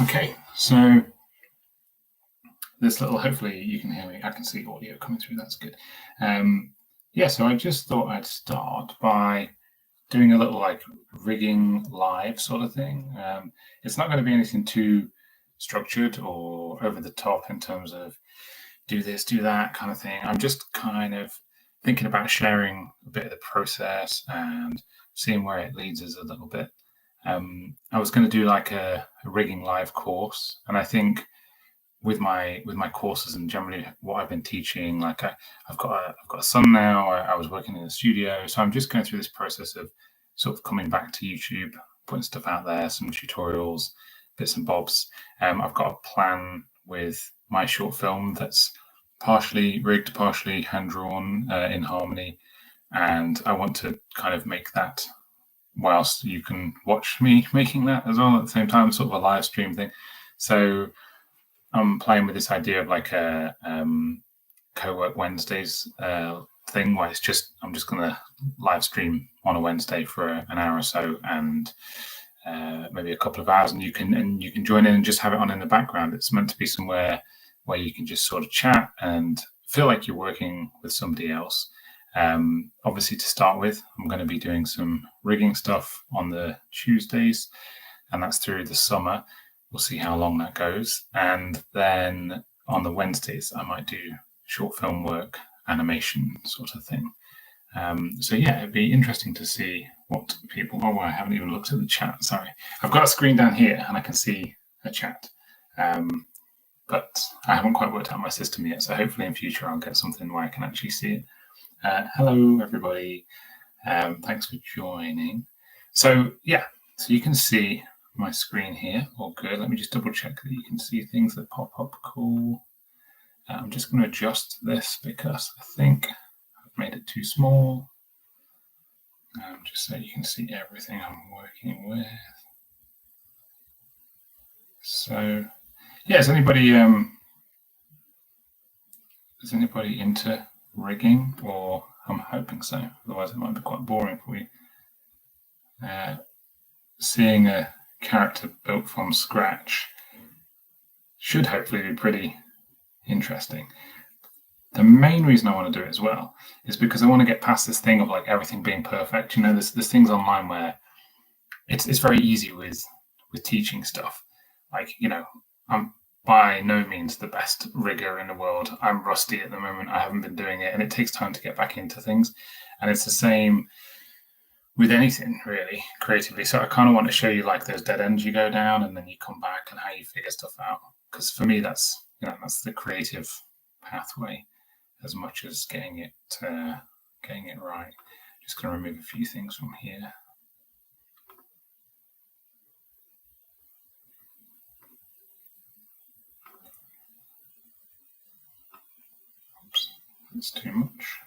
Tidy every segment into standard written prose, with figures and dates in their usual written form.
Okay, so this little, hopefully you can hear me. I can see audio coming through. That's good. So I just thought I'd start by doing a little like rigging live sort of thing. It's not going to be anything too structured or over the top in terms of do this, do that kind of thing. I'm just kind of thinking about sharing a bit of the process and seeing where it leads us a little bit. I was going to do like a rigging live course, and I think with my courses and generally what I've been teaching, like I've got a son now. I was working in a studio, so I'm just going through this process of sort of coming back to YouTube, putting stuff out there, some tutorials, bits and bobs. I've got a plan with my short film that's partially rigged, partially hand drawn in Harmony, and I want to kind of make that whilst you can watch me making that as well at the same time, sort of a live stream thing. So I'm playing with this idea of like a co-work Wednesdays thing where I'm just going to live stream on a Wednesday for an hour or so, and maybe a couple of hours, and you can join in and just have it on in the background. It's meant to be somewhere where you can just sort of chat and feel like you're working with somebody else. Obviously, to start with, I'm going to be doing some rigging stuff on the Tuesdays, and that's through the summer. We'll see how long that goes. And then on the Wednesdays, I might do short film work, animation sort of thing. It'd be interesting to see what people... Oh, I haven't even looked at the chat. Sorry. I've got a screen down here and I can see a chat. But I haven't quite worked out my system yet. So hopefully in future, I'll get something where I can actually see it. Hello, everybody. Thanks for joining. So you can see my screen here. All good. Let me just double check that you can see things that pop up. Cool. I'm just going to adjust this because I think I've made it too small. Just so you can see everything I'm working with. So, is anybody into rigging? Or I'm hoping so. Otherwise, it might be quite boring for you. Seeing a character built from scratch should hopefully be pretty interesting. The main reason I want to do it as well is because I want to get past this thing of like everything being perfect. You know, there's things online where it's very easy with teaching stuff. Like, you know, I'm by no means the best rigger in the world. I'm rusty at the moment. I haven't been doing it, and it takes time to get back into things. And it's the same with anything really creatively. So I kind of want to show you like those dead ends you go down and then you come back and how you figure stuff out. Because for me, that's the creative pathway as much as getting it right. Just going to remove a few things from here. Oops, that's too much.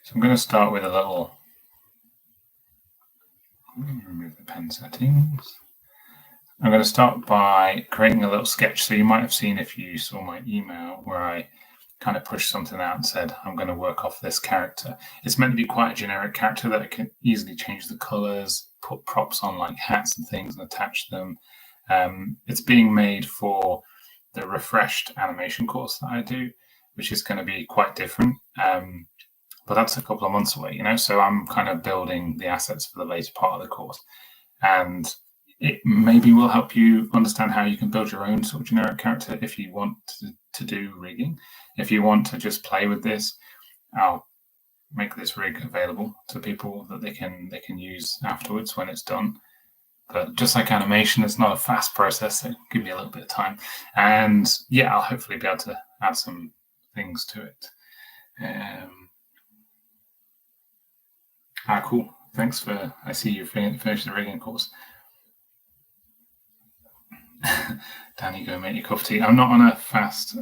So I'm going to start with a little... remove the pen settings. I'm going to start by creating a little sketch. So you might have seen, if you saw my email, where I kind of pushed something out and said, I'm going to work off this character. It's meant to be quite a generic character that I can easily change the colors, put props on like hats and things and attach them. It's being made for the refreshed animation course that I do, which is going to be quite different. But that's a couple of months away, you know, so I'm kind of building the assets for the later part of the course. And it maybe will help you understand how you can build your own sort of generic character if you want to do rigging. If you want to just play with this, I'll make this rig available to people that they can use afterwards when it's done. But just like animation, it's not a fast process, so give me a little bit of time. And I'll hopefully be able to add some things to it. Cool. Thanks for... I see you finished the rigging course. Danny, go make your cup of tea. I'm not on a fast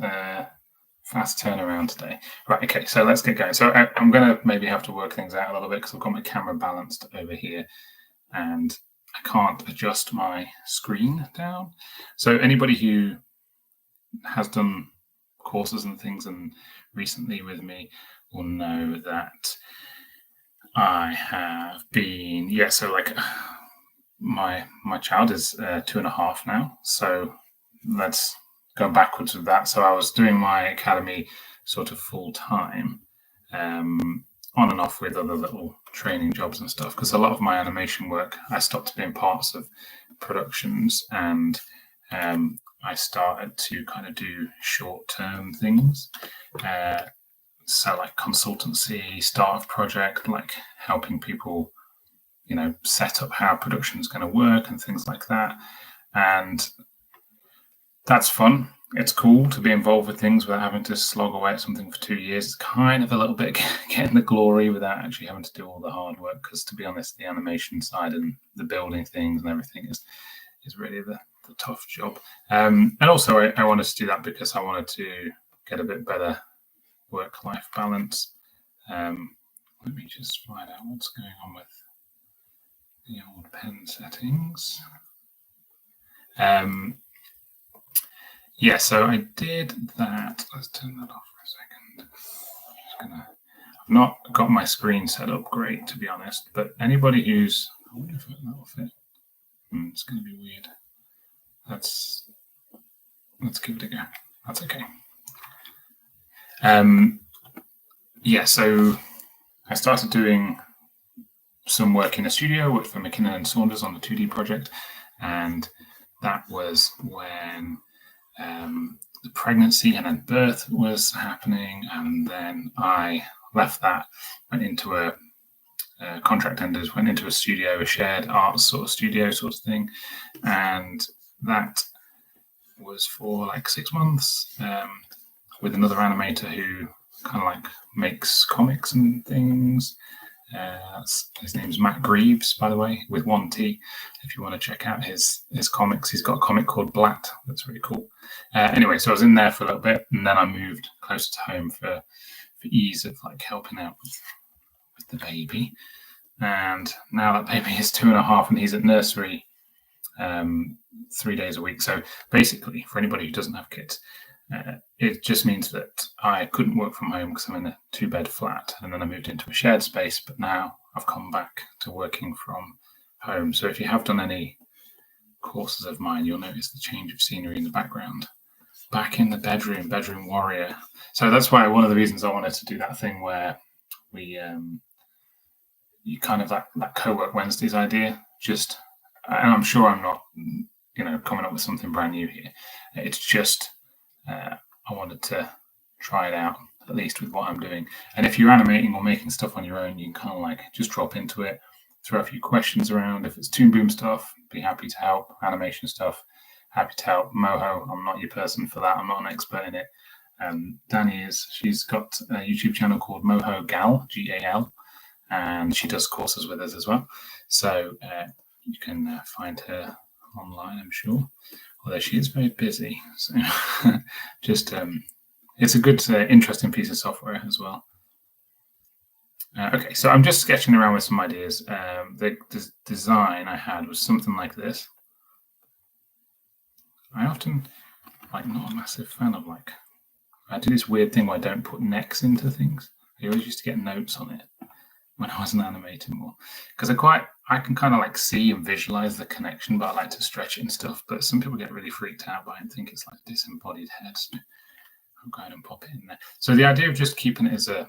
turnaround today. Right, okay, so let's get going. So I'm going to maybe have to work things out a little bit because I've got my camera balanced over here and I can't adjust my screen down. So anybody who has done courses and things and recently with me will know that I have been, my child is 2.5 now, so let's go backwards with that. So I was doing my academy sort of full time, on and off with other little training jobs and stuff, because a lot of my animation work, I stopped being parts of productions, and I started to kind of do short-term things. So like consultancy, start of project, like helping people, set up how production is going to work and things like that. And that's fun. It's cool to be involved with things without having to slog away at something for 2 years. It's kind of a little bit getting the glory without actually having to do all the hard work. Because to be honest, the animation side and the building things and everything is really the tough job. And also I wanted to do that because I wanted to get a bit better work-life balance. Let me just find out what's going on with the old pen settings. Yeah, so I did that. Let's turn that off for a second. I've not got my screen set up great, to be honest, but anybody who's, I wonder if that will fit. It's going to be weird. Let's give it a go. That's okay. Yeah, so I started doing some work in a studio, worked for McKinnon and Saunders on the 2D project, and that was when the pregnancy and then birth was happening, and then I left that, went into a contract ended, went into a studio, a shared arts sort of studio sort of thing, and that was for like 6 months with another animator who kind of like makes comics and things. His name's Matt Greaves, by the way, with 1 T. If you want to check out his comics, he's got a comic called Blatt. That's really cool. Anyway, so I was in there for a little bit, and then I moved closer to home for ease of like helping out with the baby. And now that baby is 2.5, and he's at nursery 3 days a week. So basically, for anybody who doesn't have kids, it just means that I couldn't work from home because I'm in a 2-bed flat, and then I moved into a shared space, but now I've come back to working from home. So if you have done any courses of mine, you'll notice the change of scenery in the background. Back in the bedroom warrior. So that's why one of the reasons I wanted to do that thing where we, you kind of that co-work Wednesdays idea, and I'm sure I'm not, coming up with something brand new here. It's just, I wanted to try it out, at least with what I'm doing. And if you're animating or making stuff on your own, you can kind of like just drop into it, throw a few questions around. If it's Toon Boom stuff, be happy to help. Animation stuff, happy to help. Moho, I'm not your person for that. I'm not an expert in it. Danny is. She's got a YouTube channel called Moho Gal, Gal, and she does courses with us as well. So you can find her online, I'm sure. Although she is very busy, so just it's a good, interesting piece of software as well. Okay, so I'm just sketching around with some ideas. The design I had was something like this. I often not a massive fan of I do this weird thing where I don't put necks into things. I always used to get notes on it when I wasn't animating more, because I can kind of see and visualize the connection, but I like to stretch it and stuff. But some people get really freaked out by it and think it's like disembodied head. So I'll go ahead and pop it in there. So the idea of just keeping it as a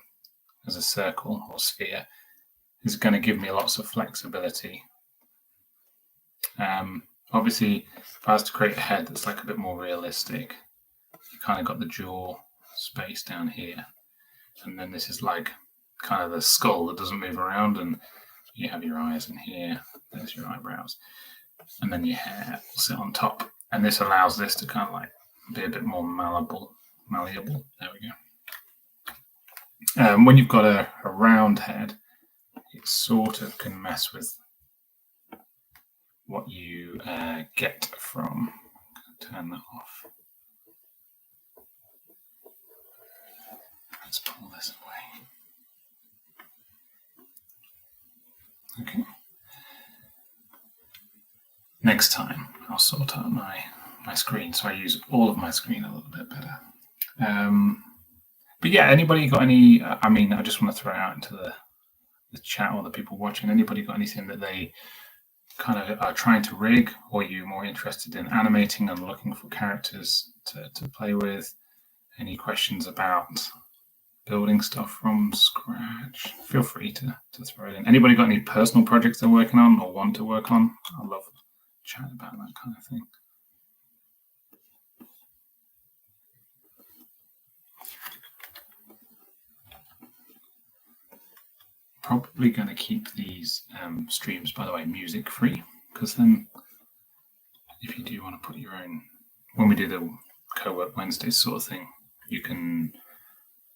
circle or sphere is going to give me lots of flexibility. Obviously, if I was to create a head that's a bit more realistic, you kind of got the jaw space down here, and then this is kind of the skull that doesn't move around, and you have your eyes in here, there's your eyebrows, and then your hair will sit on top, and this allows this to kind of be a bit more malleable. There we go. When you've got a round head, it sort of can mess with what you get from. I'm going to turn that off. Let's pull this away. Okay. Next time, I'll sort out my screen so I use all of my screen a little bit better. But yeah, anybody got any? I just want to throw out into the chat or the people watching. Anybody got anything that they kind of are trying to rig, or are you more interested in animating and looking for characters to play with? Any questions about building stuff from scratch? Feel free to throw it in. Anybody got any personal projects they're working on or want to work on? I love chatting about that kind of thing. Probably going to keep these streams, by the way, music free, because then if you do want to put your own, when we do the co-work Wednesdays sort of thing, you can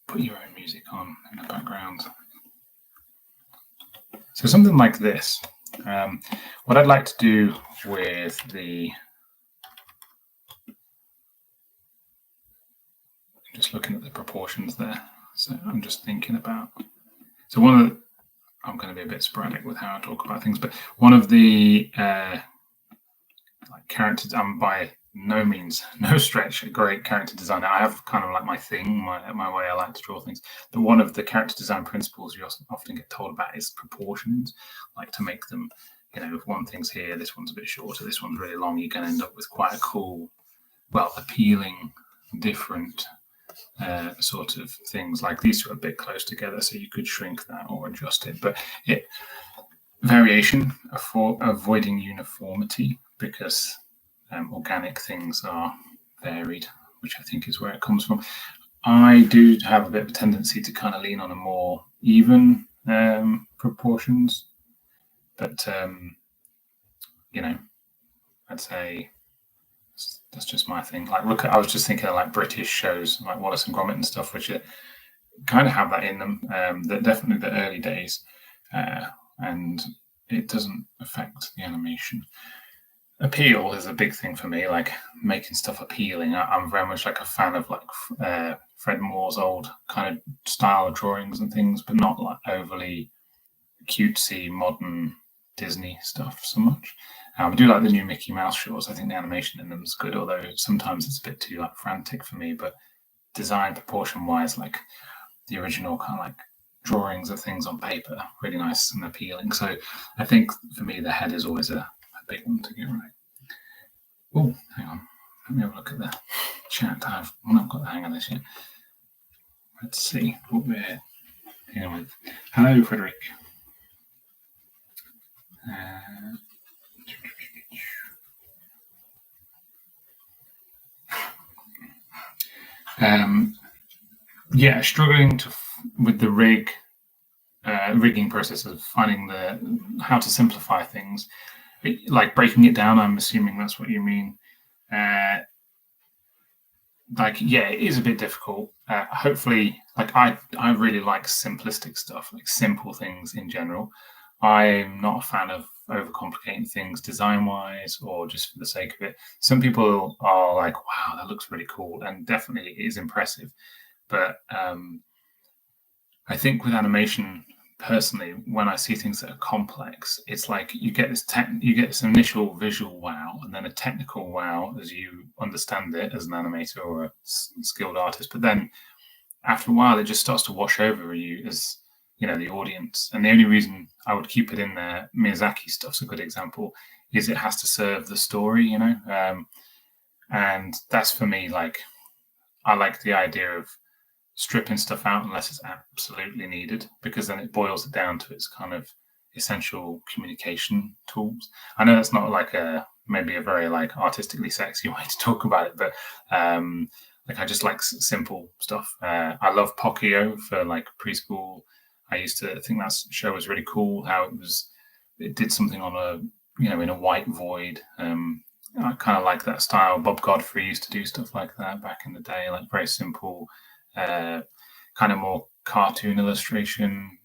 put your own music on in the background. So something like this. What I'd like to do with the, just looking at the proportions there. So I'm just thinking about, so one of the, I'm going to be a bit sporadic with how I talk about things, but one of the like characters, I'm by no means, no stretch, a great character designer. I have kind of like my thing, my way I like to draw things. But one of the character design principles you often get told about is proportions, like to make them, you know, if one thing's here, this one's a bit shorter, this one's really long, you can end up with quite a cool, well, appealing, different sort of things. Like these two are a bit close together, so you could shrink that or adjust it. But variation for avoiding uniformity, because organic things are varied, which I think is where it comes from. I do have a bit of a tendency to kind of lean on a more even proportions, but you know, I'd say that's just my thing. Like, look, I was just thinking of like British shows like Wallace and Gromit and stuff, which are, kind of have that in them. That definitely the early days, and it doesn't affect the animation. Appeal is a big thing for me, like making stuff appealing. I'm very much like a fan of like Fred Moore's old kind of style of drawings and things, but not like overly cutesy modern Disney stuff so much. I do like the new Mickey Mouse shorts. I think the animation in them is good, although sometimes it's a bit too like frantic for me. But design proportion wise, like the original kind of like drawings of things on paper, really nice and appealing. So I think for me the head is always a big one to get right. Oh, hang on. Let me have a look at the chat. I've not got the hang of this yet. Let's see what we're dealing with. Hello, Frederick. Yeah, struggling with the rigging process of finding how to simplify things, like breaking it down. I'm assuming that's what you mean. Like, yeah, it is a bit difficult. Hopefully, like I really like simplistic stuff, like simple things in general. I'm not a fan of overcomplicating things design-wise or just for the sake of it. Some people are like, wow, that looks really cool, and definitely it is impressive. But I think with animation, personally, when I see things that are complex, it's like you get this initial visual wow, and then a technical wow as you understand it as an animator or a skilled artist. But then after a while, it just starts to wash over you as, you know, the audience. And the only reason I would keep it in there, Miyazaki stuff's a good example, is it has to serve the story, you know. And that's for me, like, I like the idea of stripping stuff out unless it's absolutely needed, because then it boils it down to its kind of essential communication tools. I know that's not like maybe a very like artistically sexy way to talk about it, but like I just like simple stuff. I love Pocoyo for like preschool. I used to think that show was really cool, how it did something on a, you know, in a white void. I kind of like that style. Bob Godfrey used to do stuff like that back in the day, like very simple, kind of more cartoon illustration,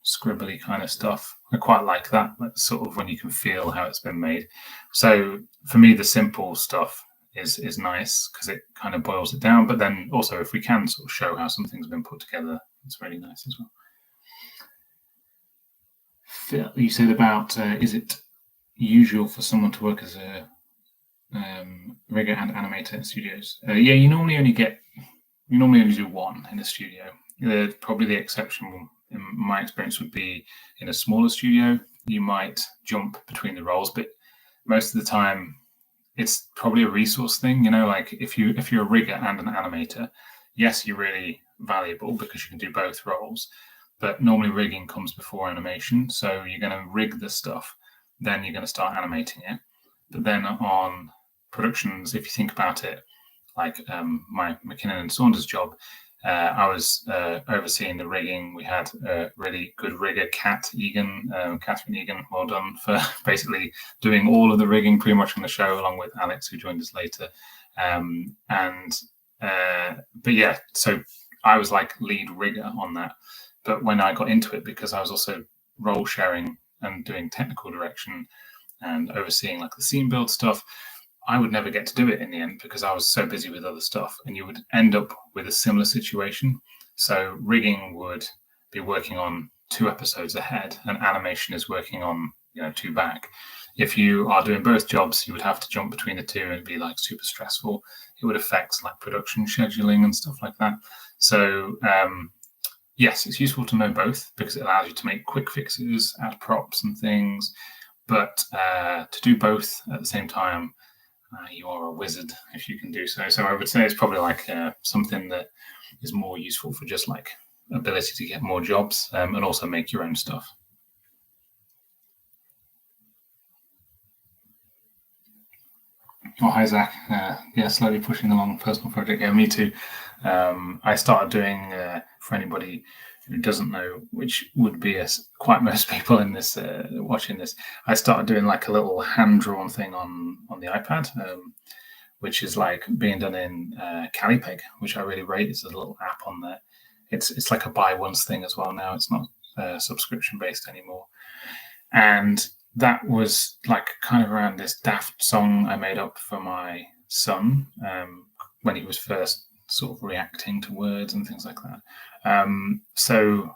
scribbly kind of stuff. I quite like that. That's sort of when you can feel how it's been made. So for me, the simple stuff is nice because it kind of boils it down. But then also, if we can sort of show how something's been put together, it's really nice as well. Phil, you said about is it usual for someone to work as a rigger and animator in studios? Yeah, you normally only do one in a studio. Probably the exception, in my experience, would be in a smaller studio. you might jump between the roles, but most of the time it's probably a resource thing. Like if you're a rigger and an animator, yes, you're really valuable because you can do both roles. But normally rigging comes before animation, so you're going to rig the stuff, then you're going to start animating it. But then on productions, if you think about it, like my McKinnon and Saunders job, I was overseeing the rigging. We had a really good rigger, Catherine Egan, well done for basically doing all of the rigging pretty much on the show, along with Alex, who joined us later. But yeah, so I was like lead rigger on that. But when I got into it, because I was also role sharing and doing technical direction and overseeing like the scene build stuff, I would never get to do it in the end because I was so busy with other stuff, and you would end up with a similar situation. So rigging would be working on 2 episodes ahead, and animation is working on 2 back. If you are doing both jobs, you would have to jump between the 2, and it'd be like super stressful. It would affect like production scheduling and stuff like that. So yes, it's useful to know both because it allows you to make quick fixes, add props and things. But to do both at the same time, you are a wizard if you can do so. So I would say it's probably like something that is more useful for just like ability to get more jobs and also make your own stuff. Oh, hi, Zach. Yeah, slowly pushing along personal project. Yeah, me too. I started doing, for anybody who doesn't know, which would be quite most people in this watching this, I started doing like a little hand-drawn thing on the iPad, which is like being done in Calipeg, which I really rate. It's a little app on there. It's like a buy once thing as well now. It's not subscription based anymore. And that was like kind of around this daft song I made up for my son when he was first sort of reacting to words and things like that. So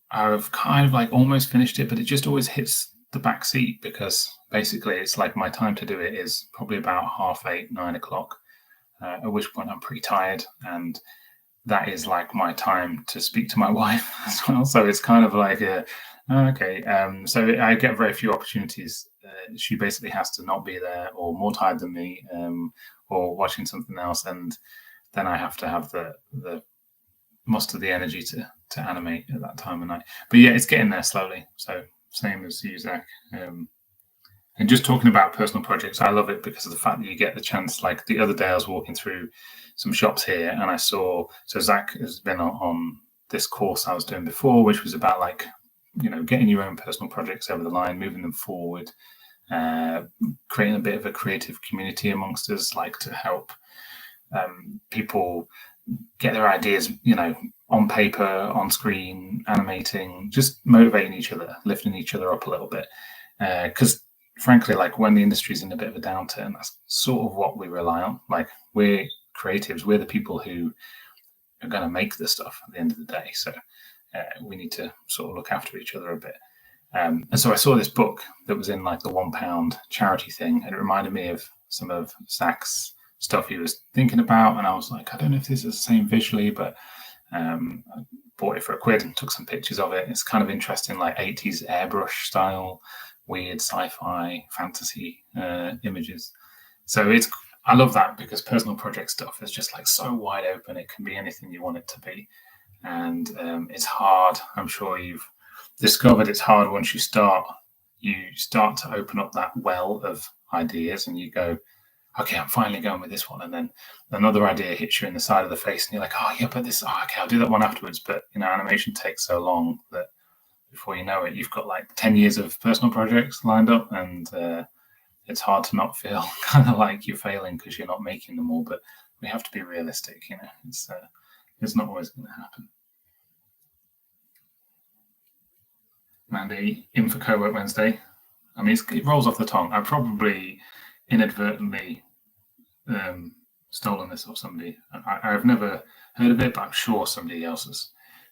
I've kind of like almost finished it, but it just always hits the back seat because basically it's like my time to do it is probably about 8:30, 9 o'clock, at which point I'm pretty tired, and that is like my time to speak to my wife as well. So it's kind of like okay. So I get very few opportunities. She basically has to not be there or more tired than me, or watching something else, and then I have to have the most of the energy to animate at that time of night. But yeah, it's getting there slowly. So same as you, Zach. And just talking about personal projects, I love it because of the fact that you get the chance. Like the other day, I was walking through some shops here, and I saw. So Zach has been on this course I was doing before, which was about like getting your own personal projects over the line, moving them forward, creating a bit of a creative community amongst us, like to help people get their ideas, on paper, on screen, animating, just motivating each other, lifting each other up a little bit. Because frankly, like when the industry's in a bit of a downturn, that's sort of what we rely on. Like we're creatives, we're the people who are going to make the stuff at the end of the day. So we need to sort of look after each other a bit. And so I saw this book that was in like the £1 charity thing, and it reminded me of some of Zach's stuff he was thinking about. And I was like, I don't know if this is the same visually, but I bought it for £1 and took some pictures of it. It's kind of interesting, like 80s airbrush style, weird sci-fi fantasy images. So I love that because personal project stuff is just like so wide open. It can be anything you want it to be. And it's hard. I'm sure you've discovered it's hard once you start to open up that well of ideas and you go, okay, I'm finally going with this one. And then another idea hits you in the side of the face and you're like, oh yeah, but okay, I'll do that one afterwards. But animation takes so long that before you know it, you've got like 10 years of personal projects lined up, and it's hard to not feel kind of like you're failing because you're not making them all. But we have to be realistic, it's not always going to happen. Mandy, in for Co-work Wednesday. I mean, it rolls off the tongue. I probably inadvertently stolen this off somebody. I've never heard of it, but I'm sure somebody else has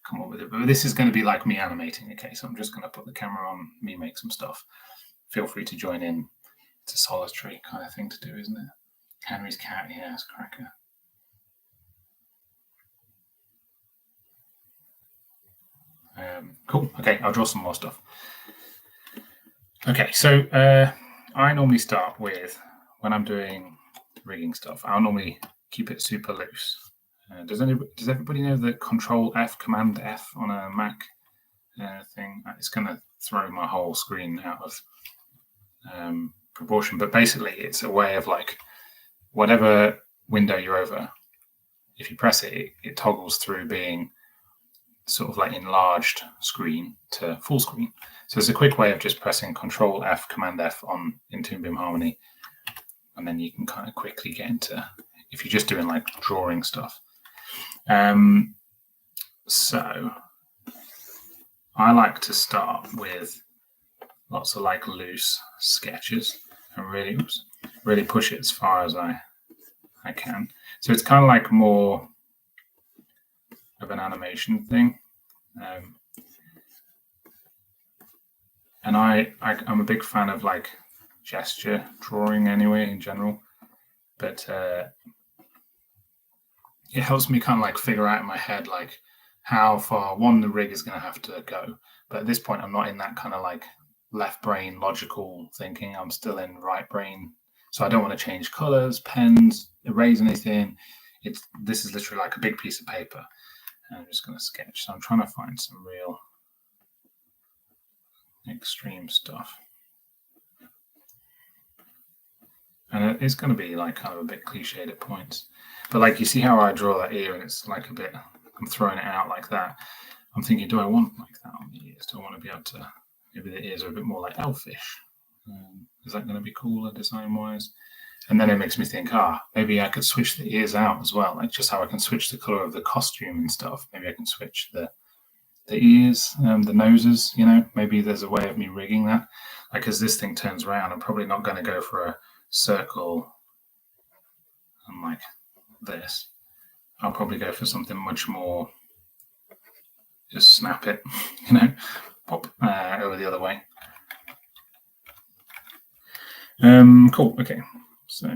come up with it. But this is going to be like me animating. Okay, so I'm just going to put the camera on, me make some stuff. Feel free to join in. It's a solitary kind of thing to do, isn't it? Henry's cat, yeah, it's cracker. Cool. Okay, I'll draw some more stuff. Okay, so I normally start with, when I'm doing rigging stuff, I'll normally keep it super loose. Does everybody know the Control F, Command F on a Mac thing? It's going to throw my whole screen out of proportion, but basically it's a way of like whatever window you're over, if you press it, it toggles through being sort of like enlarged screen to full screen. So it's a quick way of just pressing Control F, Command F on in Toon Boom Harmony, and then you can kind of quickly get into, if you're just doing like drawing stuff. So I like to start with lots of like loose sketches and really push it as far as I can. So it's kind of like more of an animation thing. And I'm a big fan of like gesture drawing anyway in general, but it helps me kind of like figure out in my head like how far the rig is going to have to go. But at this point, I'm not in that kind of like left brain logical thinking. I'm still in right brain, so I don't want to change colors, pens, erase anything. This is literally like a big piece of paper, and I'm just going to sketch. So I'm trying to find some real extreme stuff, and it's going to be like kind of a bit cliched at points, but like you see how I draw that ear and it's like a bit, I'm throwing it out like that. I'm thinking, do I want like that on the ears? Do I want to be able to, maybe the ears are a bit more like elfish? Is that going to be cooler design wise? And then it makes me think, maybe I could switch the ears out as well, like just how I can switch the color of the costume and stuff. Maybe I can switch the ears, the noses, maybe there's a way of me rigging that. Like as this thing turns around, I'm probably not going to go for a circle and like this. I'll probably go for something much more, just snap it, pop over the other way. Cool, okay. So,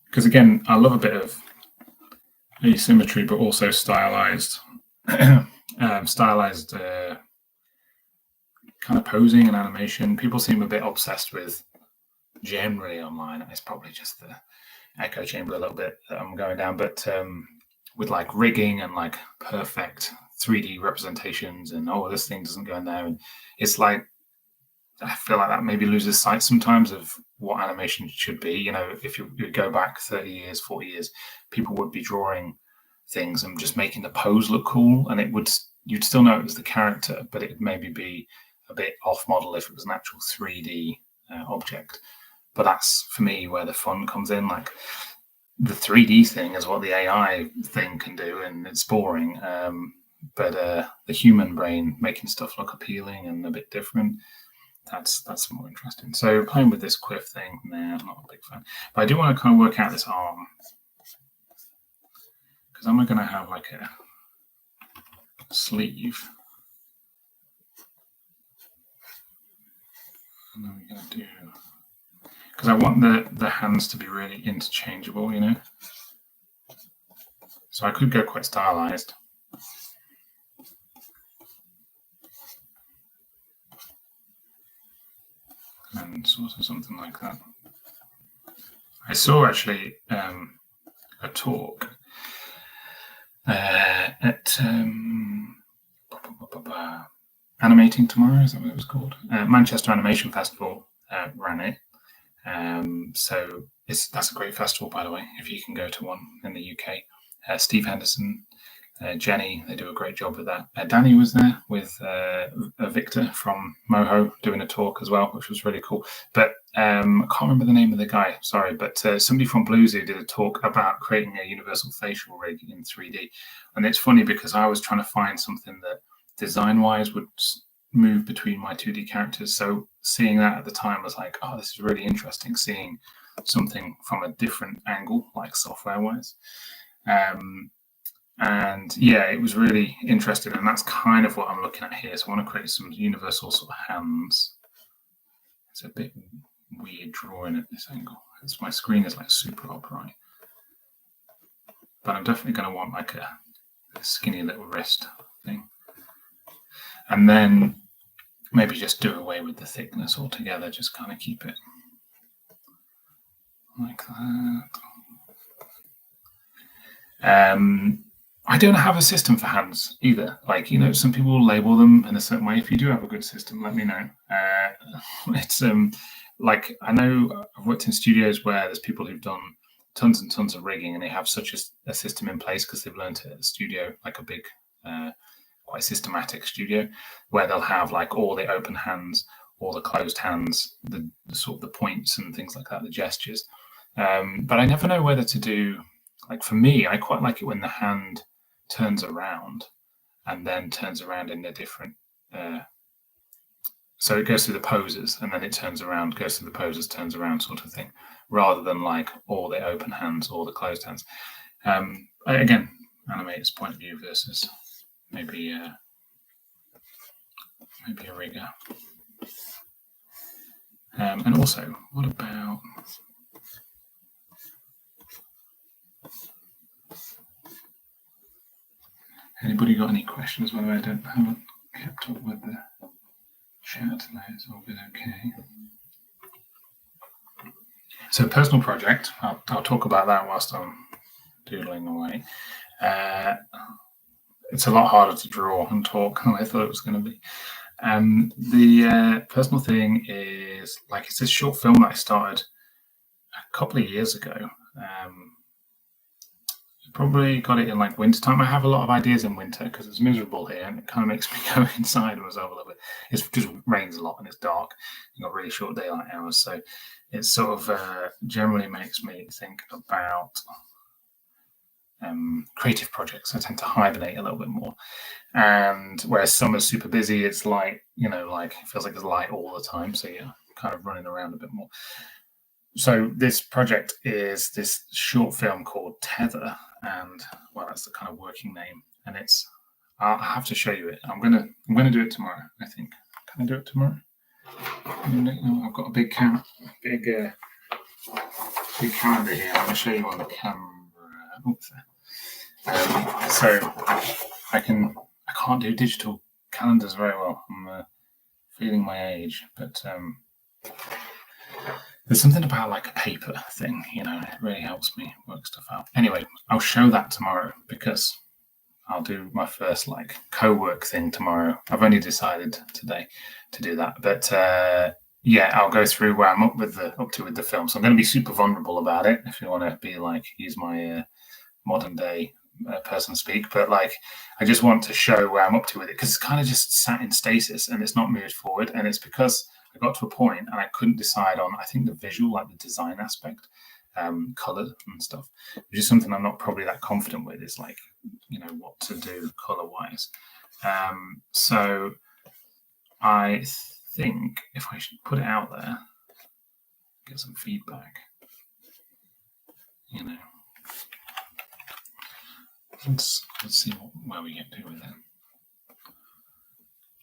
because again, I love a bit of asymmetry, but also stylized stylized kind of posing and animation. People seem a bit obsessed with generally online, and it's probably just the echo chamber a little bit that I'm going down, but with like rigging and like perfect 3D representations and this thing doesn't go in there, and it's like I feel like that maybe loses sight sometimes of what animation should be. If you go back 30 years, 40 years, people would be drawing things and just making the pose look cool, and you'd still know it was the character, but it'd maybe be a bit off model if it was an actual 3D object. But that's for me where the fun comes in. Like the 3D thing is what the AI thing can do, and it's boring. But the human brain making stuff look appealing and a bit different, that's more interesting. So playing with this quiff thing, I'm not a big fan. But I do want to kind of work out this arm, because I'm going to have like a sleeve. And then we're going to do, because I want the hands to be really interchangeable, So I could go quite stylized. And sort of something like that. I saw actually a talk at Animating Tomorrow, is that what it was called? Manchester Animation Festival ran it. So that's a great festival, by the way, if you can go to one in the UK. Steve Henderson, Jenny, they do a great job with that. Danny was there with Victor from Moho doing a talk as well, which was really cool. But I can't remember the name of the guy, sorry, but somebody from Bluesy did a talk about creating a universal facial rig in 3D. And it's funny because I was trying to find something that design-wise would move between my 2D characters. So seeing that at the time was like, this is really interesting, seeing something from a different angle, like software-wise. And yeah, it was really interesting, and that's kind of what I'm looking at here. So I want to create some universal sort of hands. It's a bit weird drawing at this angle. My screen is like super upright, but I'm definitely going to want like a skinny little wrist thing. And then maybe just do away with the thickness altogether, just kind of keep it like that. I don't have a system for hands either. Like, some people label them in a certain way. If you do have a good system, let me know. It's like, I know I've worked in studios where there's people who've done tons and tons of rigging, and they have such a system in place because they've learned it at a studio, like a big, quite systematic studio, where they'll have like all the open hands, all the closed hands, the sort of the points and things like that, the gestures. But I never know whether to do, like, for me, I quite like it when the hand turns around and then turns around in a different, so it goes through the poses and then it turns around, goes through the poses, turns around, sort of thing, rather than like all the open hands or the closed hands. Again, animator's point of view versus maybe a rigger. And also, what about anybody got any questions? By the way, I haven't kept up with the chat. No, it's all been okay. So, personal project. I'll talk about that whilst I'm doodling away. It's a lot harder to draw and talk than I thought it was going to be. The personal thing is, like, it's this short film that I started a couple of years ago. Probably got it in like winter time. I have a lot of ideas in winter because it's miserable here and it kind of makes me go inside myself a little bit. It just rains a lot and it's dark. You've got really short daylight hours. So it sort of generally makes me think about creative projects. I tend to hibernate a little bit more. And whereas summer's super busy, it's like, like it feels like there's light all the time. So you're kind of running around a bit more. So this project is this short film called Tether, and well, that's the kind of working name. And I'll have to show you it. I'm gonna do it tomorrow, I think. Can I do it tomorrow? I've got a big calendar here. I'm gonna show you on the camera. Oops. So I can't do digital calendars very well. I'm feeling my age, but there's something about like a paper thing, it really helps me work stuff out. Anyway, I'll show that tomorrow because I'll do my first like co-work thing tomorrow. I've only decided today to do that, but I'll go through where I'm up to with the film. So I'm going to be super vulnerable about it. If you want to be like, use my modern day person speak, but like, I just want to show where I'm up to with it because it's kind of just sat in stasis and it's not moved forward, and it's because I got to a point and I couldn't decide on, I think, the visual, like the design aspect, color and stuff, which is something I'm not probably that confident with, is like, what to do color wise. So I think if I should put it out there, get some feedback, let's see where we get to with it.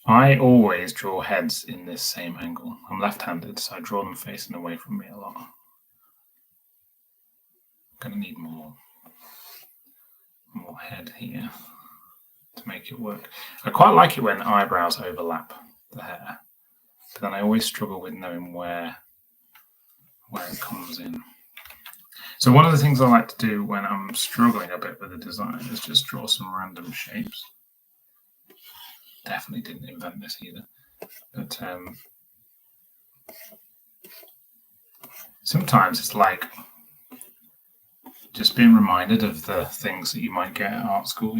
I always draw heads in this same angle. I'm left-handed, so I draw them facing away from me a lot. I'm going to need more head here to make it work. I quite like it when eyebrows overlap the hair, but then I always struggle with knowing where it comes in. So one of the things I like to do when I'm struggling a bit with the design is just draw some random shapes. Definitely didn't invent this either, but sometimes it's like just being reminded of the things that you might get at art school.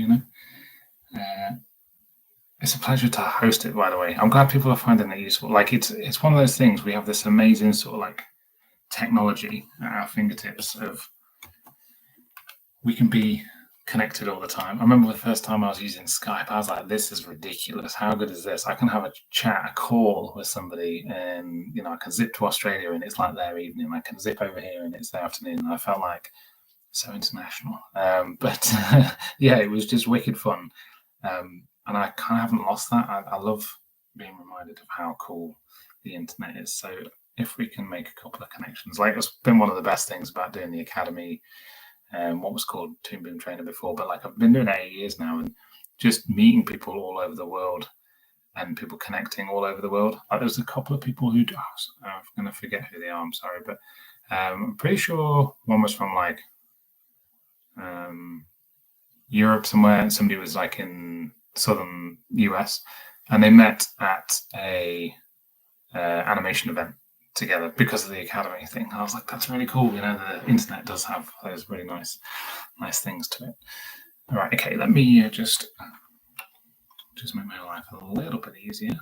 It's a pleasure to host it, by the way. I'm glad people are finding it useful. Like, it's one of those things. We have this amazing sort of like technology at our fingertips of, we can be connected all the time. I remember the first time I was using Skype, I was like, this is ridiculous. How good is this? I can have a call with somebody, and I can zip to Australia and it's like their evening. I can zip over here and it's their afternoon. And I felt like so international. But it was just wicked fun. And I kind of haven't lost that. I love being reminded of how cool the internet is. So if we can make a couple of connections, like, it's been one of the best things about doing the academy, what was called Toon Boom Trainer before, but like, I've been doing it 8 years now, and just meeting people all over the world and people connecting all over the world. Like, there's a couple of people who I'm going to forget who they are. I'm sorry, but I'm pretty sure one was from like Europe somewhere, and somebody was like in southern US, and they met at a animation event together because of the Academy thing. I was like, that's really cool. The internet does have those really nice things to it. All right, okay, let me just make my life a little bit easier.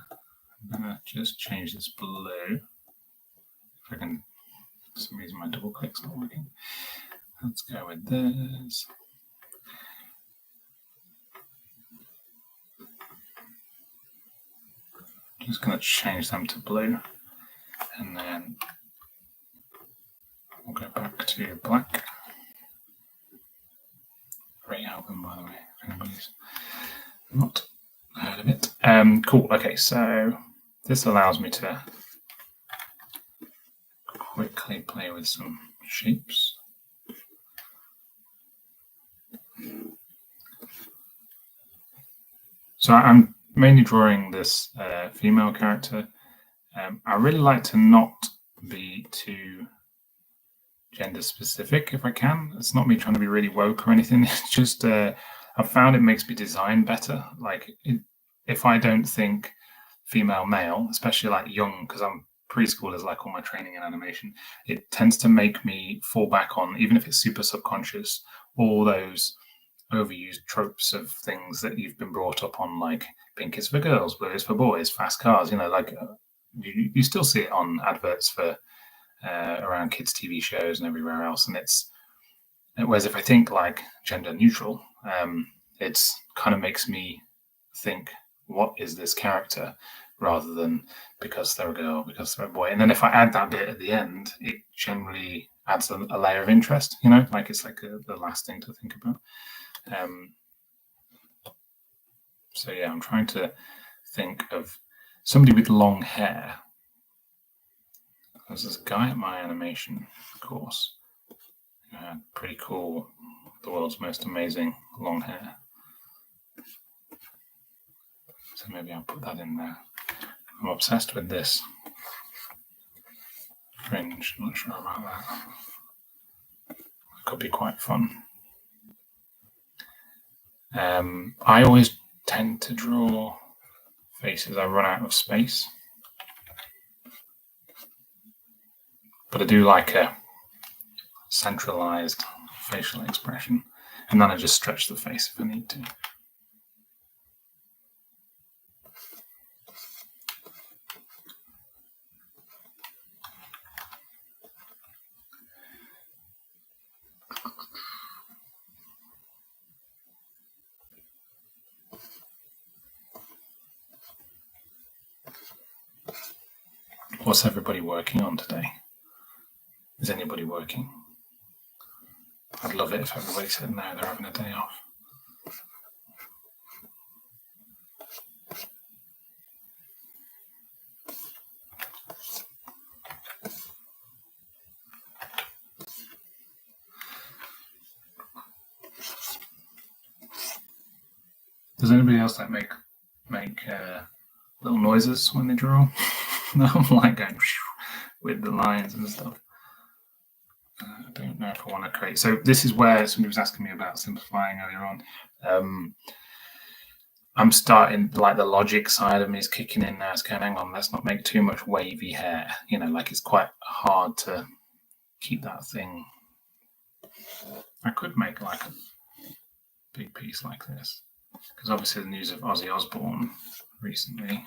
I'm gonna just change this blue. If I can, for some reason my double click's not working. Let's go with this. Just gonna change them to blue, and then we'll go back to black. Great album, by the way, if anybody's not heard of it. Cool. Okay, so this allows me to quickly play with some shapes. So I'm mainly drawing this female character. I really like to not be too gender specific if I can. It's not me trying to be really woke or anything. It's just I've found it makes me design better. Like if I don't think female male, especially like young, because I'm preschoolers, like all my training in animation, it tends to make me fall back on, even if it's super subconscious, all those overused tropes of things that you've been brought up on, like pink is for girls, blue is for boys, fast cars. Like you still see it on adverts for around kids' TV shows and everywhere else. And whereas if I think like gender neutral, it's kind of makes me think, what is this character, rather than because they're a girl, because they're a boy. And then if I add that bit at the end, it generally adds a layer of interest. Like it's like the last thing to think about. So yeah, I'm trying to think of somebody with long hair. There's this guy at my animation course who had pretty cool, the world's most amazing long hair. So maybe I'll put that in there. I'm obsessed with this fringe. I'm not sure about that. It could be quite fun. I always tend to draw faces. I run out of space. But I do like a centralized facial expression. And then I just stretch the face if I need to. What's everybody working on today? Is anybody working? I'd love it if everybody said no, they're having a day off. Does anybody else like make little noises when they draw? I'm like going with the lines and stuff. I don't know if I want to create. So this is where somebody was asking me about simplifying earlier on. I'm starting, like the logic side of me is kicking in now. It's going, hang on, let's not make too much wavy hair. Like it's quite hard to keep that thing. I could make like a big piece like this, because obviously the news of Ozzy Osbourne recently,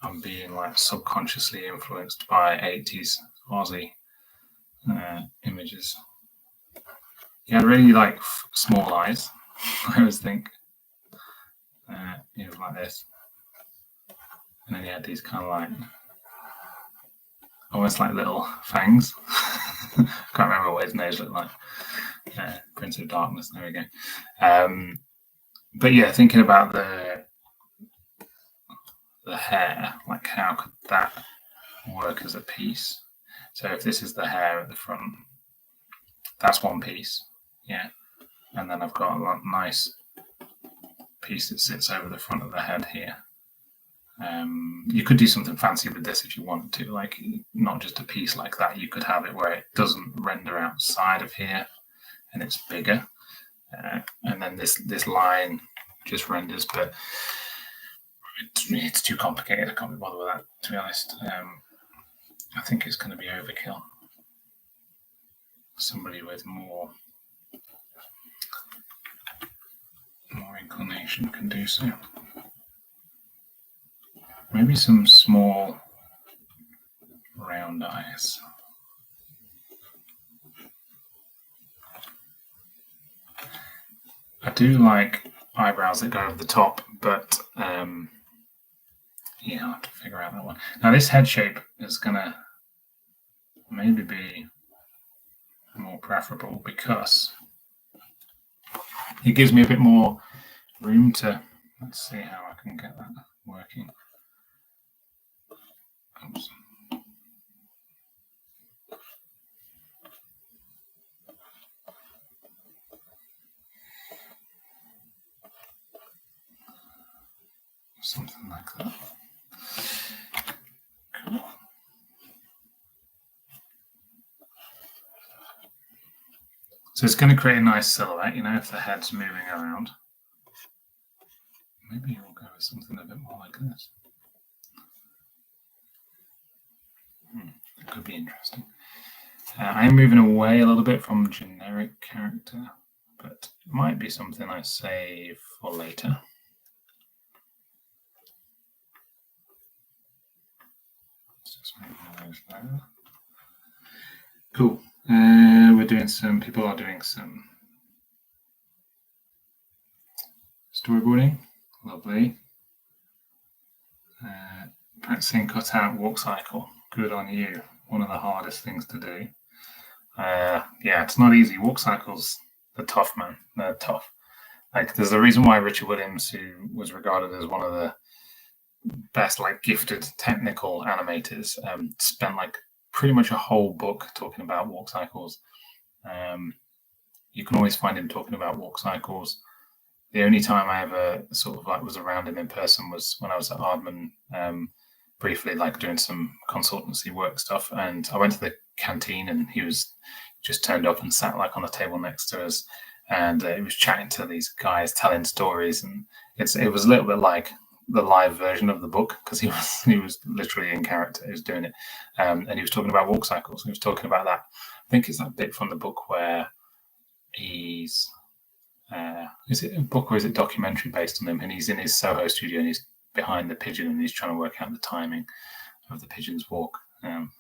I'm being like subconsciously influenced by 80s Ozzy images. He had really like small eyes. I always think like this, and then he had these kind of like almost like little fangs. I can't remember what his nose looked like. Prince of Darkness, there we go. But yeah, thinking about the hair, like how could that work as a piece? So if this is the hair at the front, that's one piece, yeah. And then I've got a nice piece that sits over the front of the head here. You could do something fancy with this if you wanted to, like not just a piece like that. You could have it where it doesn't render outside of here and it's bigger. And then this line just renders, but it's too complicated. I can't be bothered with that, to be honest. I think it's going to be overkill. Somebody with more inclination can do so. Maybe some small round eyes. I do like eyebrows that go over the top, but yeah, I'll have to figure out that one. Now this head shape is gonna maybe be more preferable because it gives me a bit more room to, let's see how I can get that working. Oops. Something like that. Cool. So it's going to create a nice silhouette, you know, if the head's moving around. Maybe we'll go with something a bit more like this. It could be interesting. I am moving away a little bit from generic character, but it might be something I save for later. Just make one of those there. Cool. We're doing some, people are doing some storyboarding. Lovely. Practicing cutout walk cycle. Good on you. One of the hardest things to do. Yeah, it's not easy. Walk cycles, they're tough, man. They're tough. Like, there's a reason why Richard Williams, who was regarded as one of the best, like, gifted technical animators, spent like pretty much a whole book talking about walk cycles. You can always find him talking about walk cycles. The only time I ever sort of like was around him in person was when I was at Aardman, briefly, like doing some consultancy work stuff. And I went to the canteen and he was just turned up and sat like on a table next to us. And he was chatting to these guys, telling stories. And it was a little bit like the live version of the book because he was literally in character. He was doing it. And he was talking about walk cycles. He was talking about that. I think it's that bit from the book where he's, is it a book or is it documentary based on him? And he's in his Soho studio and he's behind the pigeon and he's trying to work out the timing of the pigeon's walk.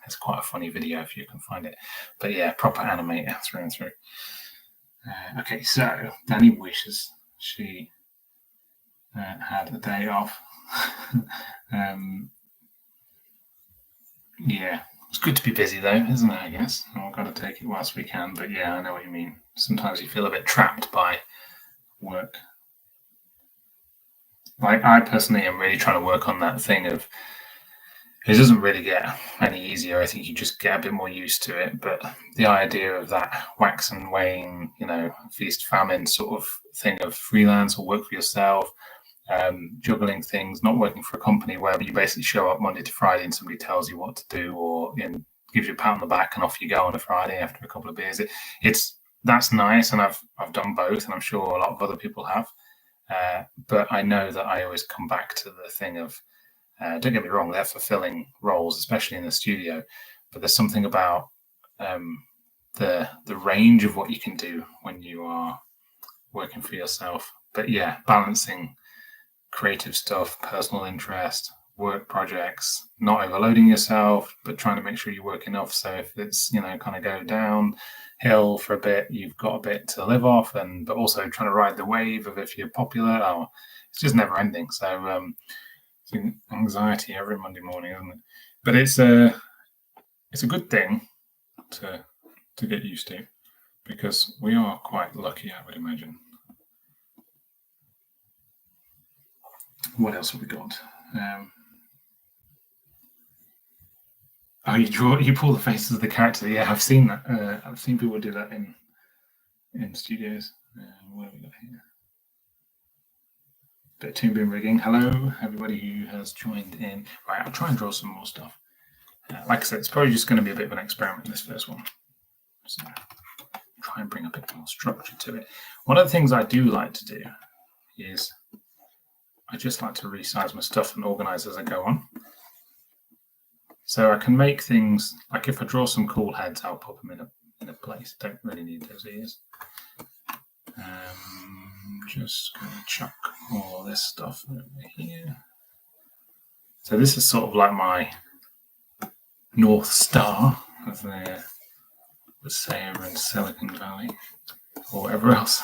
It's quite a funny video if you can find it. But yeah, proper animator through and through. Okay, so Danny wishes she had a day off. Yeah, it's good to be busy though, isn't it? I guess I've got to take it whilst we can. But yeah, I know what you mean. Sometimes you feel a bit trapped by work. Like, I personally am really trying to work on that thing of it doesn't really get any easier. I think you just get a bit more used to it. But the idea of that wax and wane, you know, feast famine sort of thing of freelance or work for yourself, juggling things, not working for a company where you basically show up Monday to Friday and somebody tells you what to do or gives you a pat on the back and off you go on a Friday after a couple of beers. That's nice, and I've done both, and I'm sure a lot of other people have. But I know that I always come back to the thing of, don't get me wrong, they're fulfilling roles, especially in the studio. But there's something about the range of what you can do when you are working for yourself. But yeah, balancing creative stuff, personal interest, work projects, not overloading yourself, but trying to make sure you work enough. So if it's, kind of go downhill for a bit, you've got a bit to live off, but also trying to ride the wave of if you're popular. It's just never ending. So it's anxiety every Monday morning, isn't it? But it's a good thing to get used to, because we are quite lucky, I would imagine. What else have we got? You pull the faces of the character. Yeah, I've seen that. I've seen people do that in studios. What have we got here? bit of Toon Boom rigging. Hello, everybody who has joined in. Right, I'll try and draw some more stuff. Like I said, it's probably just going to be a bit of an experiment, this first one. So try and bring a bit more structure to it. One of the things I do like to do is I just like to resize my stuff and organize as I go on. So I can make things, like if I draw some cool heads, I'll put them in a place. Don't really need those ears. Just going to chuck all this stuff over here. So this is sort of like my North Star, as they would say over in Silicon Valley, or whatever else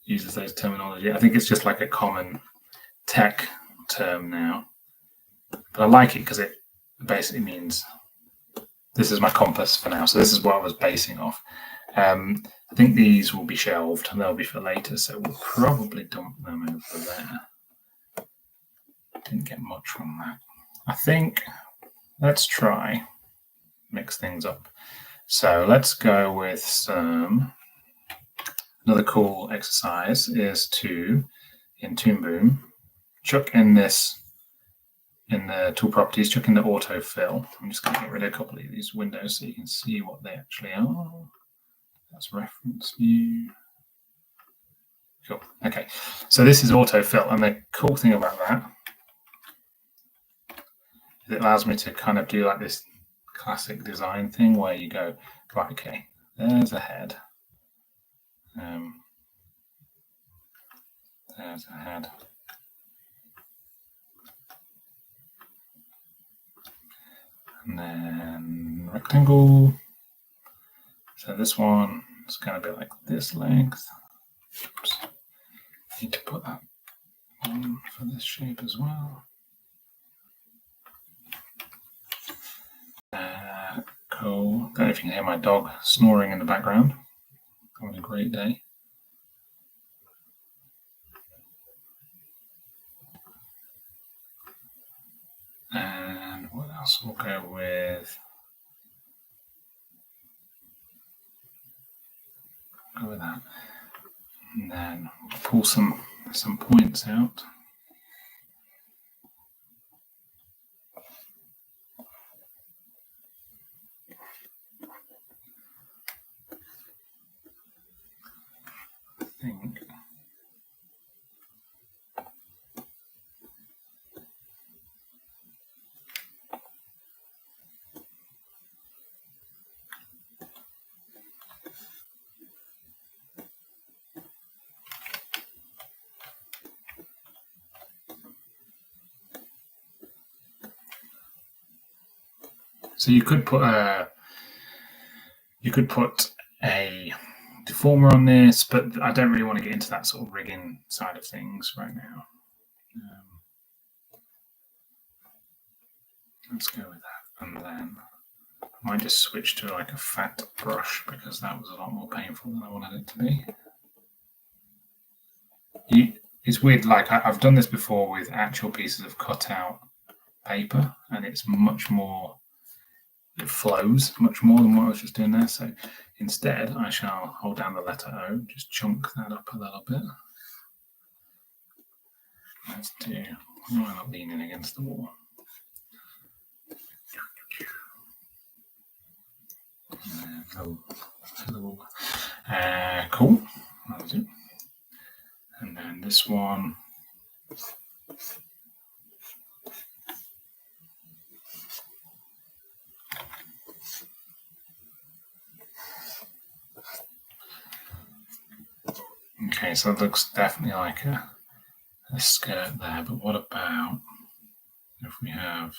uses those terminology. I think it's just like a common tech term now. But I like it because it basically means this is my compass for now. So this is what I was basing off. I think these will be shelved and they'll be for later. So we'll probably dump them over there. Didn't get much from that. I think let's try mix things up. So let's go with some. Another cool exercise is to, in Toon Boom, chuck in this, in the tool properties, chuck in the autofill. I'm just going to get rid of a couple of these windows so you can see what they actually are. That's reference view. Cool. Okay. So this is autofill, and the cool thing about that is it allows me to kind of do like this classic design thing where you go, right, okay, there's a head. There's a head. And then rectangle. So this one is going to be like this length. Oops. I need to put that on for this shape as well. Cool. Don't know if you can hear my dog snoring in the background. Having a great day. And what else? We'll go with. Go with that. And then we'll pull some points out. I think. So you could put a deformer on this, but I don't really want to get into that sort of rigging side of things right now. Let's go with that, and then I might just switch to like a fat brush because that was a lot more painful than I wanted it to be. It's weird, like I've done this before with actual pieces of cutout paper, and it's much more. It flows much more than what I was just doing there. So instead, I shall hold down the letter O, just chunk that up a little bit. Let's do. Why am I not leaning against the wall? Cool. That's it. And then this one. Okay, so it looks definitely like a skirt there, but what about if we have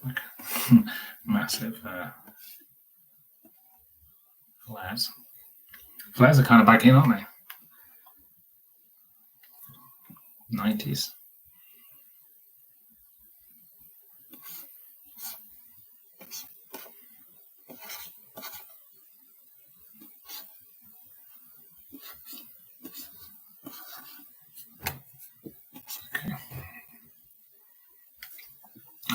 like massive flares? Flares are kind of back in, aren't they? 90s.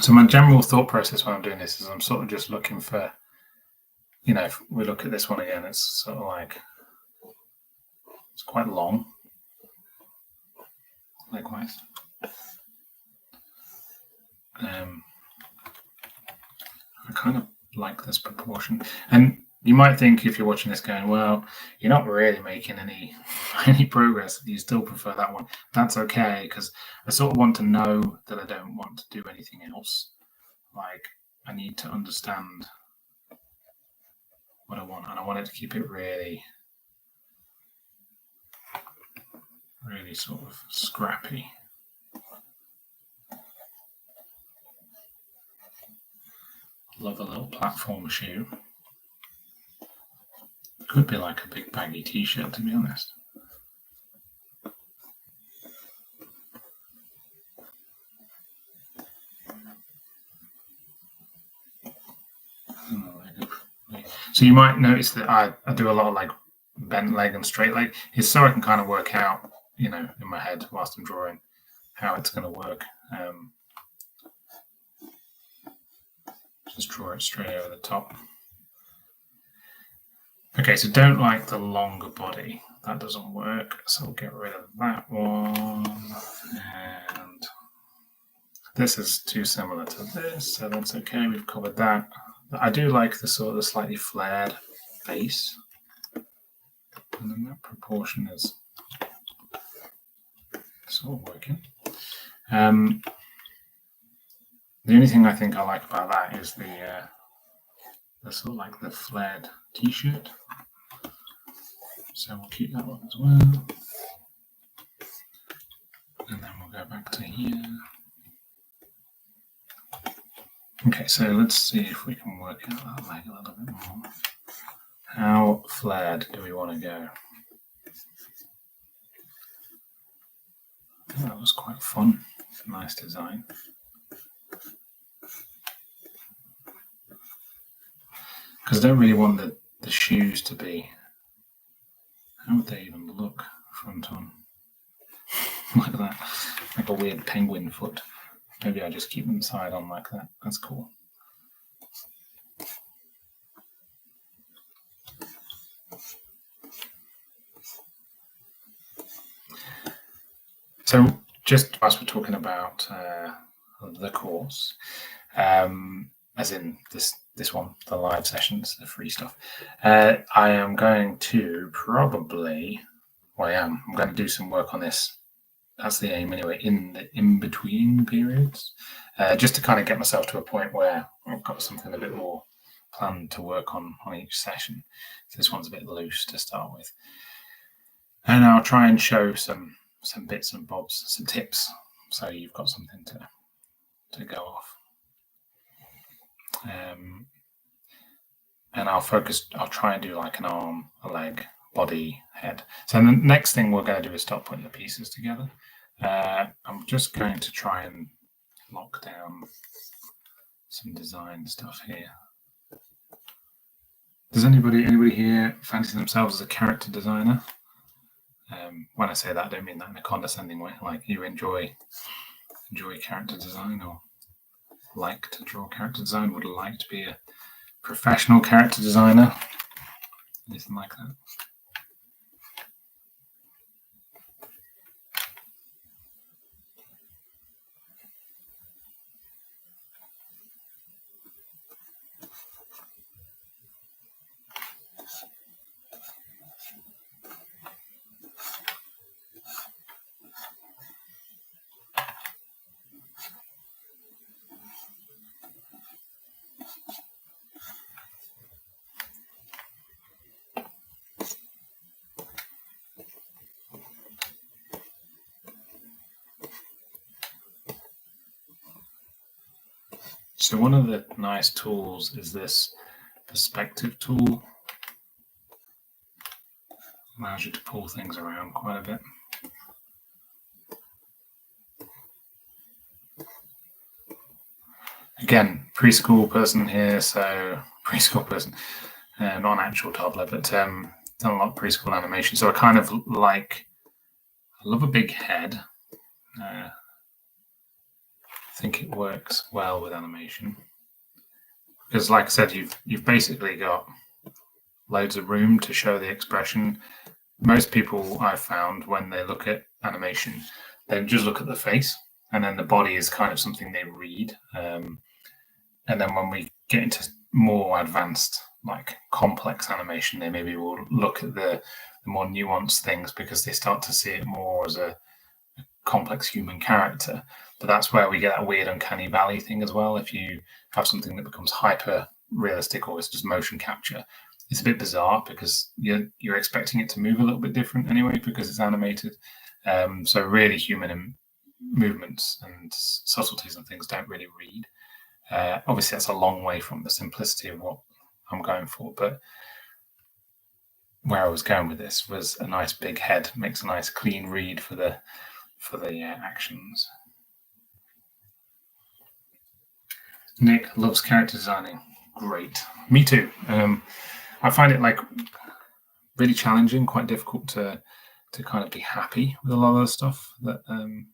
So my general thought process when I'm doing this is I'm sort of just looking for, you know, if we look at this one again, it's sort of like It's quite long. Likewise. I kind of like this proportion. And you might think, if you're watching this, going, well, you're not really making any progress. You still prefer that one. That's okay, because I sort of want to know that I don't want to do anything else. Like, I need to understand what I want, and I want it to keep it really, really sort of scrappy. Love a little platform shoe. Could be like a big baggy t-shirt, to be honest. So you might notice that I do a lot of like bent leg and straight leg. It's so I can kind of work out, in my head whilst I'm drawing, how it's going to work. Just draw it straight over the top. Okay, so don't like the longer body. That doesn't work. So we'll get rid of that one. And this is too similar to this, so that's okay. We've covered that. I do like the sort of slightly flared face. And then that proportion is sort of working. The only thing I think I like about that is the sort of like the flared t-shirt. So we'll keep that one as well. And then we'll go back to here. Okay, so let's see if we can work out that leg a little bit more. How flared do we want to go? That was quite fun. Nice design. Because I don't really want the shoes to be... How would they even look front on? Like that. Like a weird penguin foot. Maybe I just keep them side on like that. That's cool. So just as we're talking about the course, as in this one, the live sessions, the free stuff, I am going to probably, I'm going to do some work on this. That's the aim anyway, in the in-between periods, just to kind of get myself to a point where I've got something a bit more planned to work on each session. So this one's a bit loose to start with. And I'll try and show some bits and bobs, some tips, so you've got something to go off. And I'll try and do like an arm, a leg, body, head. So the next thing we're going to do is start putting the pieces together. I'm just going to try and lock down some design stuff here. Does anybody here fancy themselves as a character designer? When I say that, I don't mean that in a condescending way. Like, you enjoy character design, or like to draw character design, would like to be a professional character designer, anything like that. So one of the nice tools is this perspective tool. Allows you to pull things around quite a bit. Again, preschool person here, so preschool person, not an actual toddler, but done a lot of preschool animation. So I kind of like, I love a big head. I think it works well with animation because, like I said, you've basically got loads of room to show the expression most people I've found when they look at animation, they just look at the face, and then the body is kind of something they read. And then when we get into more advanced, like complex animation, they maybe will look at the more nuanced things because they start to see it more as a complex human character. But that's where we get that weird uncanny valley thing as well. If you have something that becomes hyper realistic or it's just motion capture, it's a bit bizarre because you're expecting it to move a little bit different anyway because it's animated. So really human movements and subtleties and things don't really read. Obviously, that's a long way from the simplicity of what I'm going for, but where I was going with this was a nice big head makes a nice clean read for the actions. Nick loves character designing. Great. Me too. I find it like really challenging, quite difficult to kind of be happy with a lot of the stuff that I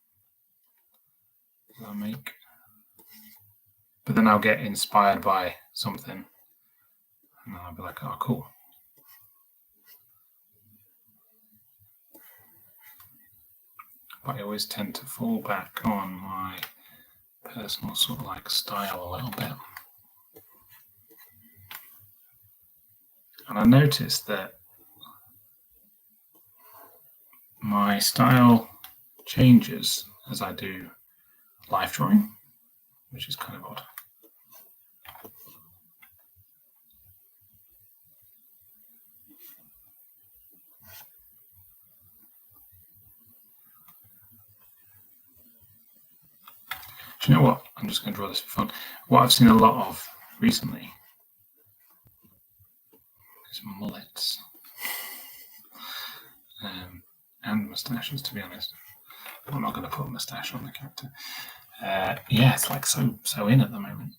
make. But then I'll get inspired by something and I'll be like, oh, cool. But I always tend to fall back on my personal sort of like style a little bit. And I noticed that my style changes as I do live drawing, which is kind of odd. Do you know what? I'm just going to draw this for fun. What I've seen a lot of recently is mullets and moustaches, to be honest. I'm not going to put a moustache on the character. Yeah, it's like so in at the moment.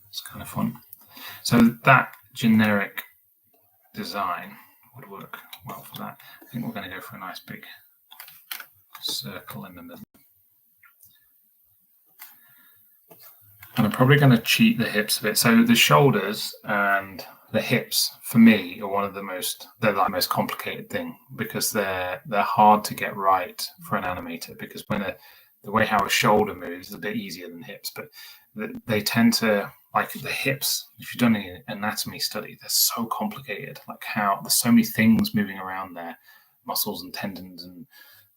It's kind of fun. So that generic design would work well for that. I think we're going to go for a nice big circle in the middle. And I'm probably going to cheat the hips a bit. So the shoulders and the hips, for me, are one of the most complicated thing because they're hard to get right for an animator because when the way how a shoulder moves is a bit easier than hips, but they tend to, like the hips, if you've done an anatomy study, they're so complicated, like how there's so many things moving around there, muscles and tendons and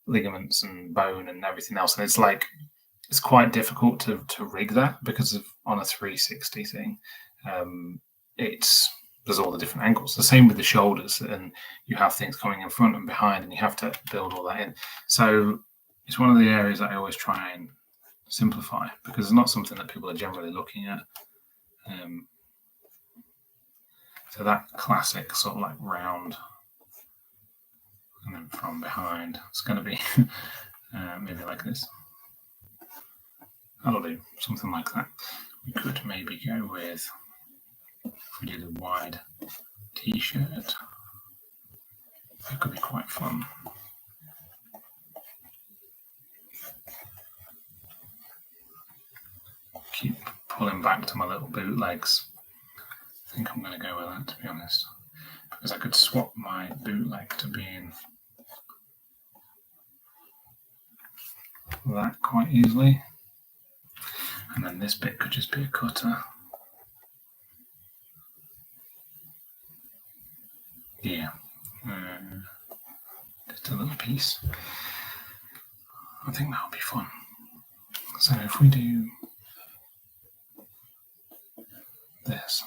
ligaments and bone and everything else. And it's like, it's quite difficult to rig that because of on a 360 thing. There's all the different angles. The same with the shoulders, and you have things coming in front and behind, and you have to build all that in. So it's one of the areas that I always try and simplify because it's not something that people are generally looking at. So that classic sort of like round, and then from behind, it's going to be maybe like this. That'll do, something like that. We could maybe go with, if we did a wide t-shirt, that could be quite fun. Keep pulling back to my little bootlegs. I think I'm going to go with that, to be honest, because I could swap my bootleg to being that quite easily. And then this bit could just be a cutter. Yeah, just a little piece. I think that'll be fun. So if we do this,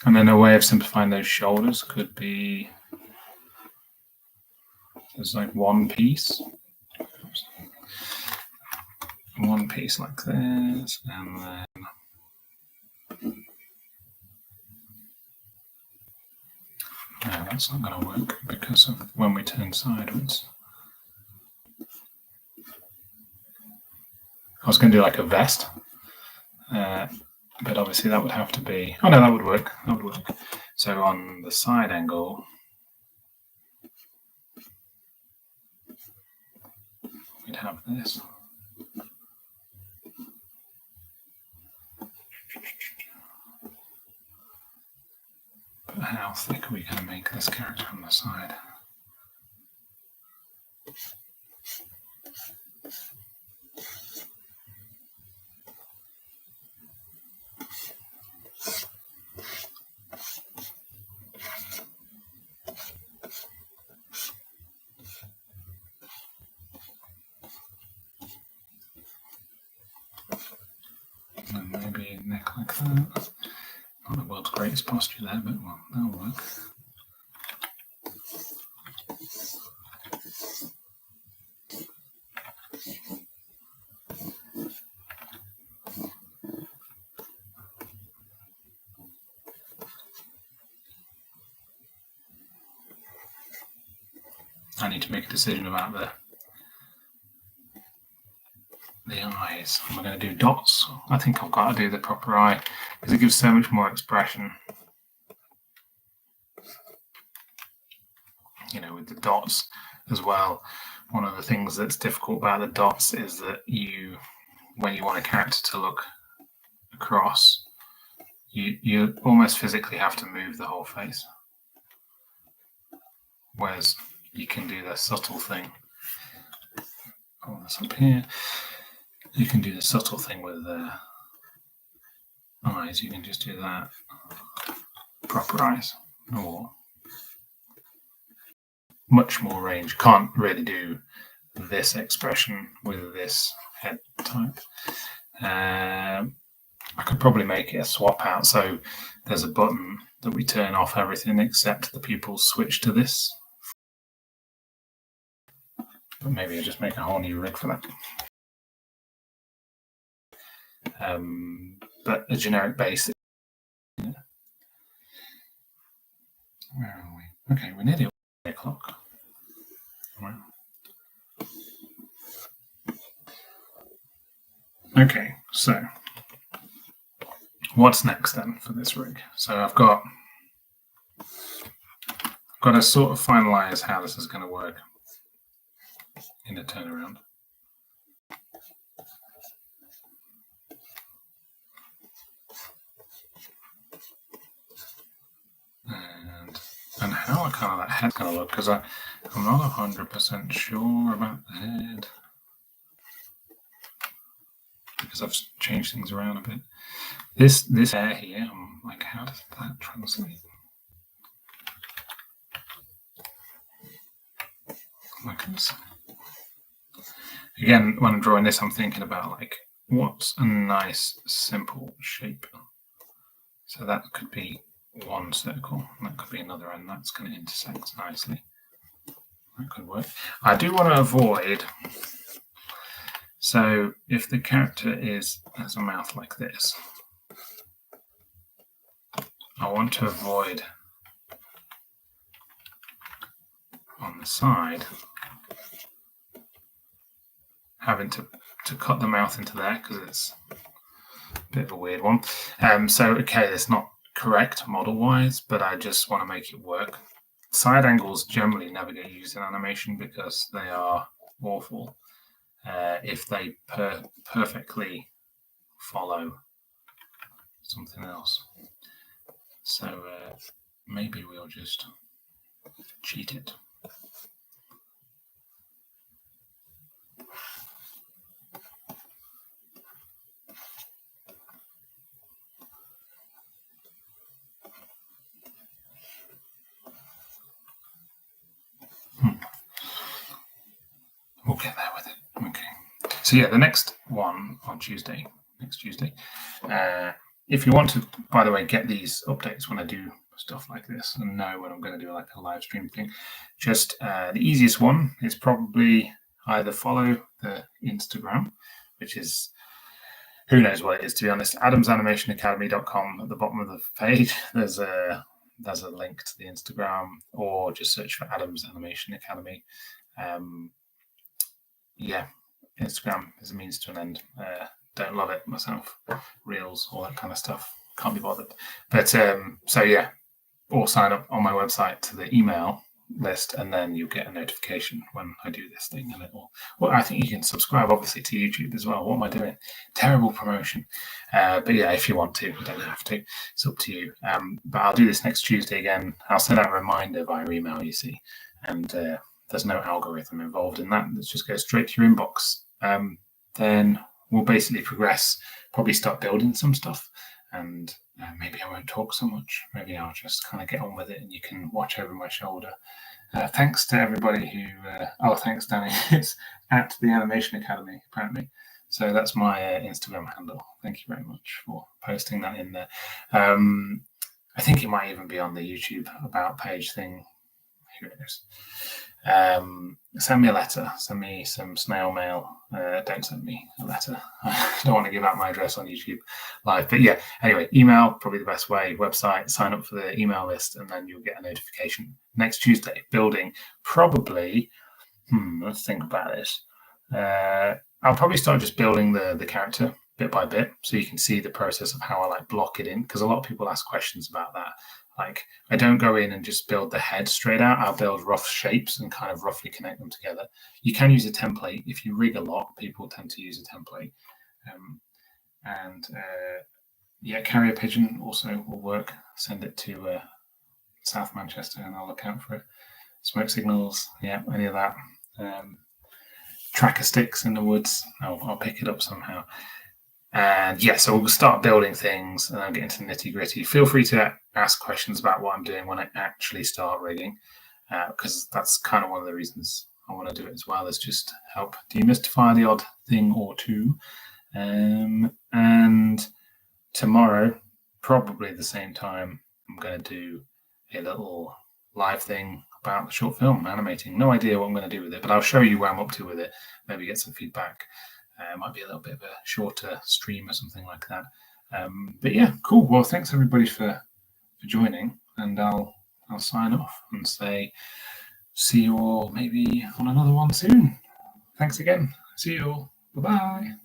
and then a way of simplifying those shoulders could be there's like one piece like this, and then no, that's not going to work because of when we turn sideways. I was going to do like a vest, but obviously that would have to be, oh no, that would work. So on the side angle, we'd have this. thick are we going to make this character on the side? And maybe a neck like that. Not the world's greatest posture there, but well, that'll work. I need to make a decision about the eyes. Am I going to do dots? I think I've got to do the proper eye because it gives so much more expression. You know, with the dots as well. One of the things that's difficult about the dots is that when you want a character to look across, you almost physically have to move the whole face. Whereas you can do the subtle thing. Oh, that's up here. You can do the subtle thing with the eyes. You can just do that. Proper eyes. Or much more range. Can't really do this expression with this head type. I could probably make it a swap out. So there's a button that we turn off everything except the pupils switch to this. But maybe I'll just make a whole new rig for that. But a generic basic. Where are we? Okay, we're nearly 8 o'clock. Wow. Okay, so what's next then for this rig? So I've got to sort of finalize how this is going to work in a turnaround. And how kind of that head's going to look, because I'm not 100% sure about the head, because I've changed things around a bit. This hair here, I'm like, how does that translate? Like this. Again, when I'm drawing this, I'm thinking about like, what's a nice simple shape? So that could be one circle, and that could be another, and that's going to intersect nicely. That could work. I do want to avoid, so if the character has a mouth like this, I want to avoid on the side having to cut the mouth into there, because it's a bit of a weird one. So okay, it's not correct model-wise, but I just want to make it work. Side angles generally never get used in animation because they are awful if they perfectly follow something else. So maybe we'll just cheat it. We'll get there with it. Okay. So yeah, the next one on next Tuesday. If you want to, by the way, get these updates when I do stuff like this and know when I'm going to do like a live stream thing, just the easiest one is probably either follow the Instagram, which is, who knows what it is, to be honest, adamsanimationacademy.com. At the bottom of the page, there's a link to the Instagram, or just search for Adams Animation Academy. Yeah, Instagram is a means to an end. Don't love it myself. Reels, all that kind of stuff. Can't be bothered. But so yeah, or sign up on my website to the email list, and then you'll get a notification when I do this thing. And well, I think you can subscribe obviously to YouTube as well. What am I doing? Terrible promotion. But yeah, if you want to, you don't have to. It's up to you. But I'll do this next Tuesday again. I'll send out a reminder via email, you see, and there's no algorithm involved in that. Let's just go straight to your inbox. Then we'll basically progress, probably start building some stuff, and maybe I won't talk so much. Maybe I'll just kind of get on with it, and you can watch over my shoulder. Thanks to everybody who. Thanks, Danny. It's at the Animation Academy, apparently. So that's my Instagram handle. Thank you very much for posting that in there. I think it might even be on the YouTube About page thing. Here it is. Send me a letter. Send me some snail mail. Don't send me a letter. I don't want to give out my address on YouTube live. But yeah, anyway, email, probably the best way. Website, sign up for the email list, and then you'll get a notification. Next Tuesday, building probably, let's think about this. I'll probably start just building the character bit by bit, so you can see the process of how I like block it in, because a lot of people ask questions about that. Like, I don't go in and just build the head straight out. I'll build rough shapes and kind of roughly connect them together. You can use a template. If you rig a lot, people tend to use a template. Carrier pigeon also will work. Send it to South Manchester and I'll look out for it. Smoke signals, yeah, any of that. Tracker sticks in the woods, I'll pick it up somehow. And yeah, so we'll start building things and I'll get into the nitty gritty. Feel free to ask questions about what I'm doing when I actually start rigging, because that's kind of one of the reasons I want to do it as well, is just help demystify the odd thing or two. And tomorrow, probably the same time, I'm going to do a little live thing about the short film, animating. No idea what I'm going to do with it, but I'll show you where I'm up to with it, maybe get some feedback. It might be a little bit of a shorter stream or something like that. But yeah, cool. Well, thanks everybody for joining, and I'll sign off and say see you all maybe on another one soon. Thanks again. See you all. Bye-bye.